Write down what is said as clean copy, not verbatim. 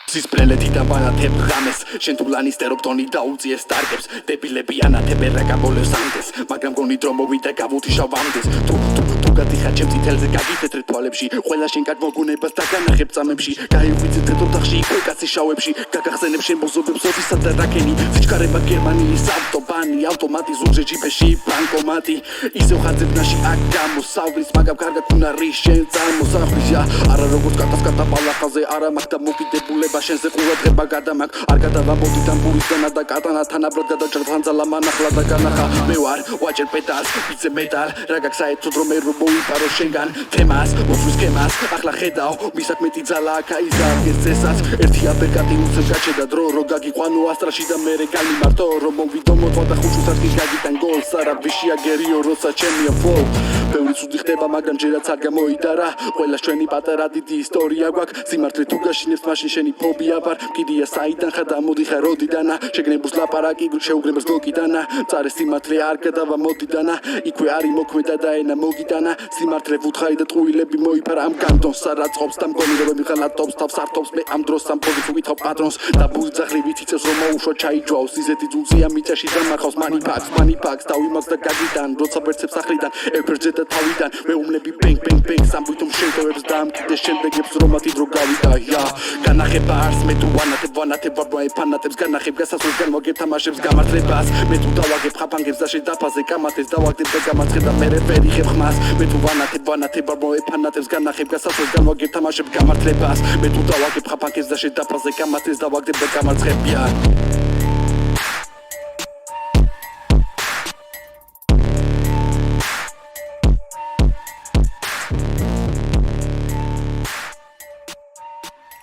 სისპრელეთიდან ვანათებ ღამეს შენ თუ ლანისტერობ ტონი დაუწიეს სტარკებს დებილები ანათებენ რა გაბოლევს ამდეს მაგრამ გონით რომ მოვიდა გავუთიშავ ამდეს თუ გადიხარ ჩემ წითელზე გაგიფეთრე თვალებში ყველა შენ კარგ მოგონებას დაგანახებ წამებში გაიღვიძე თეთრ იქვე კაცი შავებში გაგახსენებ შენ მოზობებს ოდისაც და რაკენი სიჩქარება გერმანიის ავტობანი ავტომატი ზურგზე ჯიპეში ბანკომატი ისევ ხაძებნაში აქ გამოსავლის მაგამ კარგად უნარი შენ წარმოსახვისია არა როგორც კატასკატა ბალახაზე არა მაგ და მოკიდებულება შენზე ყურადღება გადამაგ არ გადავამოდი დამბურისგანა და კატანა თანაბრად გადაჭრთანძალა მანახლა და განახა მე ვარ ვაჭერ პედალს ვიძე მეტალ რა გაქვს საერთოდ რომ მე მოვიპარო შენგან თემას მოწვის სქემას ახლა ხედავ მისაკმეტი ძალა აქ აიზარგეს წესას ერთი აბერკატი უცებ გაჩედა დრო რო გაგიყვანო ასტრაში და მერე გამიმართო რომ მოვიდო მოწვა და ხუჭუსაც კი გაგიტან გოლს არა ვიშია გერიო როცა ჩემია ფლოუ ბევრი ცუდი ხდება მაგრამ ჯერაც არ გამოიდარა ყველას ჩვენი პატარა დიდი ისტორია გვაქვს სიმართლე თუ გაშინებს მაშინ შენი ფობია ვარ კიდია საიდან ხარ და მოდიხარ როდიდანა შეგნებულს ლაპარაკი შეუგრებას დოკიდანა წარე სიმართლე არ გადავამოდიდანა იქვე არი მოქმედა და ენა მოგიდანა სიმართლე ვუთხარი და ტყუილები მოიფარა ამ კანტონს სარაცხობს და მგონი რომ მიხალატობს თავს არტობს მე ამ დროს ამ პოზიციაში ვითავ პატრონს და ბუძახრივით იცეს რომ მოუშვა ჩაიჯვავს ისეთი ძუძია მიწაში დამახავს მანიფაქს დავიმაგს და გაგიდან როცა ვერცებს სახლიდან ევერჯე და თავიდან მეუბნები ბენგ სამბუთომ შეიტოვებს და ამ კიდე შემდეგებს რომ მათი დრო გავიდა განახება არს მე თუ ვანათებ ვარ ეფანატებს განახებ გასასვლელს განვაგებ თამაშებს გამართლებას მე თუ დავაგებ ხაფანგებს და შედაფაზე კამათებს დავაგდებ და გამარცხე და მე ვერი ხებ ხმას მე თუ ვანათებ ვარ ეფანატებს განახებ გასასვლელს განვაგებ თამაშებს გამართლებას მე თუ დავაგებ ხაფანგებს და შედაფაზე კამათებს დავაგდებ და გამარცხებია